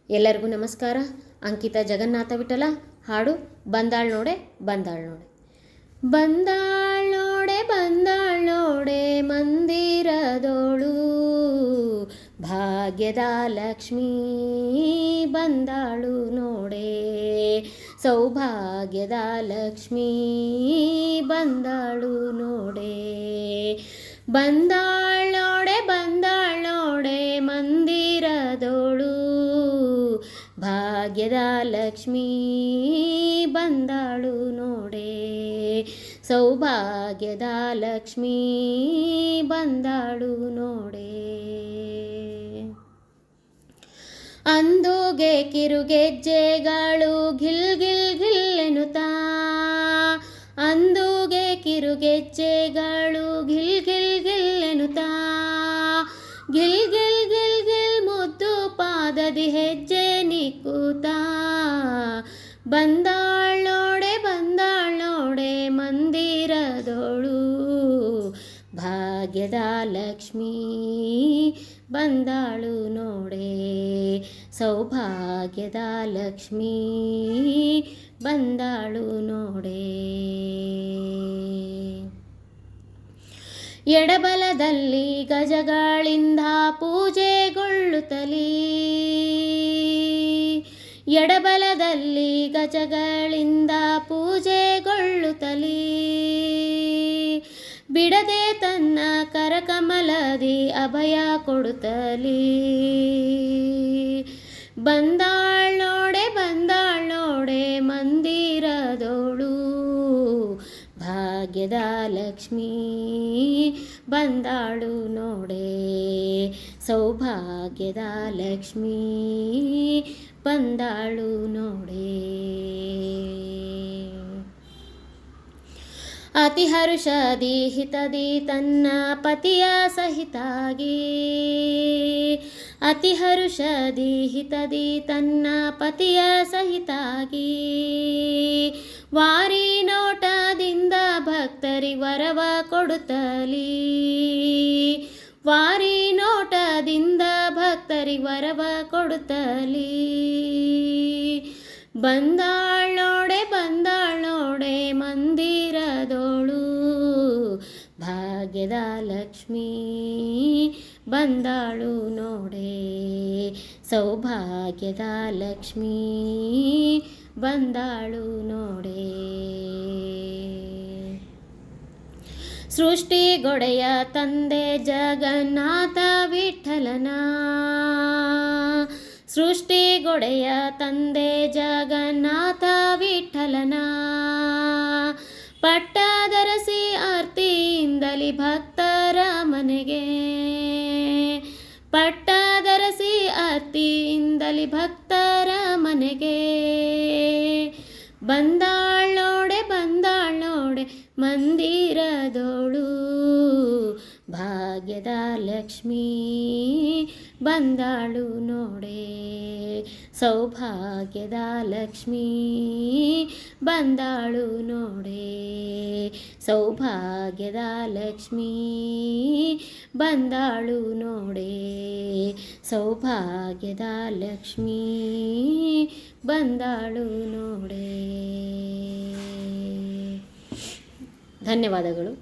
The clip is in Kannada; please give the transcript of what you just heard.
ಎಲ್ಲರಿಗೂ ನಮಸ್ಕಾರ. ಅಂಕಿತಾ ಜಗನ್ನಾಥ ವಿಠಲ ಹಾಡು ಬಂದಾಳ್ ನೋಡೆ ಬಂದಾಳ್ ನೋಡೆ. ಬಂದಾಳ್ ನೋಡೆ ಬಂದಾಳ್ ನೋಡೆ ಮಂದಿರದೋಳು, ಭಾಗ್ಯದ ಲಕ್ಷ್ಮೀ ಬಂದಾಳು ನೋಡೆ, ಸೌಭಾಗ್ಯದ ಲಕ್ಷ್ಮೀ ಬಂದಾಳು ನೋಡೆ. ಬಂದಾಳ್ ನೋಡೆ ಬಂದಾಳ್ ನೋಡೆ ಮಂದಿರದೋಳು, ಭಾಗ್ಯದ ಲಕ್ಷ್ಮೀ ಬಂದಾಳು ನೋಡೆ, ಸೌಭಾಗ್ಯದ ಲಕ್ಷ್ಮೀ ಬಂದಾಳು ನೋಡೆ. ಅಂದುಗೆ ಕಿರುಗೆಜ್ಜೆಗಳು ಘಿಲ್ ಘಿಲ್ ಘಿಲ್ ಎನ್ನುತ್ತಾ, ಅಂದುಗೆ ಕಿರುಗೆಜ್ಜೆಗಳು ಘಿಲ್ ಘಿಲ್ ಘಿಲ್ ಎನ್ನುತ್ತಾ, ಘಿಲ್ ಘಿಲ್ ಘಿಲ್ ಘಿಲ್ ಮುದ್ದು ಪಾದದಿ ಹೆಜ್ಜೆ ನಿಕ್ಕುತ್ತಾ. ಬಂದಾಳ್ ನೋಡೆ ಬಂದಾಳ್ ನೋಡೆ ಮಂದಿರದೋಳು, ಭಾಗ್ಯದ ಲಕ್ಷ್ಮೀ ಬಂದಾಳು ನೋಡೆ, ಸೌಭಾಗ್ಯದ ಲಕ್ಷ್ಮೀ ಬಂದಾಳು ನೋಡೆ. ಎಡಬಲದಲ್ಲಿ ಗಜಗಳಿಂದ ಪೂಜೆಗೊಳ್ಳುತ್ತಲೀ, ಎಡಬಲದಲ್ಲಿ ಗಜಗಳಿಂದ ಪೂಜೆಗೊಳ್ಳುತ್ತಲೀ, ಬಿಡದೆ ತನ್ನ ಕರಕಮಲದಿ ಅಭಯ ಕೊಡುತ್ತಲೀ. ಬಂದಾಳ್ ನೋಡೆ ಬಂದಾಳ್ ನೋಡೆ ಮಂದಿರದೋಳು, ಭಾಗ್ಯದ ಲಕ್ಷ್ಮೀ ಬಂದಾಳು ನೋಡೆ, ಸೌಭಾಗ್ಯದ ಲಕ್ಷ್ಮೀ ಬಂದಾಳು ನೋಡೆ. ಅತಿ ಹರುಷದಿ ಹಿತದಿ ತನ್ನ ಪತಿಯ ಸಹಿತಾಗಿ, ಅತಿ ಹರುಷದಿ ಹಿತದಿ ತನ್ನ ಪತಿಯ ಸಹಿತಾಗಿ, ವಾರಿ ನೋಟದಿಂದ ಭಕ್ತರಿ ವರವ ಕೊಡುತ್ತಲೀ, ವಾರಿ ನೋಟದಿಂದ ಭಕ್ತರಿ ವರವ ಕೊಡುತ್ತಲೀ. ಬಂದಾಳ್ ನೋಡೆ ಬಂದಾಳ್ ನೋಡೆ ಮಂದಿರದೋಳು, ಭಾಗ್ಯದ ಲಕ್ಷ್ಮೀ ಬಂದಾಳು ನೋಡೆ, ಸೌಭಾಗ್ಯದ ಲಕ್ಷ್ಮೀ ಬಂದಾಳು ನೋಡೆ. ಸೃಷ್ಟಿಗೊಡೆಯ ತಂದೆ ಜಗನ್ನಾಥ ವಿಠಲನ, ಸೃಷ್ಟಿಗೊಡೆಯ ತಂದೆ ಜಗನ್ನಾಥ ವಿಠಲನ, ಪಟ್ಟಧರಿಸಿ ಆರ್ತಿಯಿಂದಲಿ ಭಕ್ತರ ಮನೆಗೆ, ಪಟ್ಟಧರಿಸಿ ಆರ್ತಿಯಿಂದಲಿ ಭಕ್ತರ ಮನೆಗೆ. ಬಂದಾಳ್ ನೋಡೆ ಬಂದಾಳ್ ನೋಡೆ ಮಂದಿರದೋಳು, ಭಾಗ್ಯದ ಲಕ್ಷ್ಮೀ ಬಂದಾಳು ನೋಡೆ, ಸೌಭಾಗ್ಯದ ಲಕ್ಷ್ಮೀ ಬಂದಾಳು ನೋಡೆ, ಸೌಭಾಗ್ಯದ ಲಕ್ಷ್ಮೀ ಬಂದಾಳು ನೋಡೆ, ಸೌಭಾಗ್ಯದ ಲಕ್ಷ್ಮೀ ಬಂದಾಳು ನೋಡೆ. ಧನ್ಯವಾದಗಳು.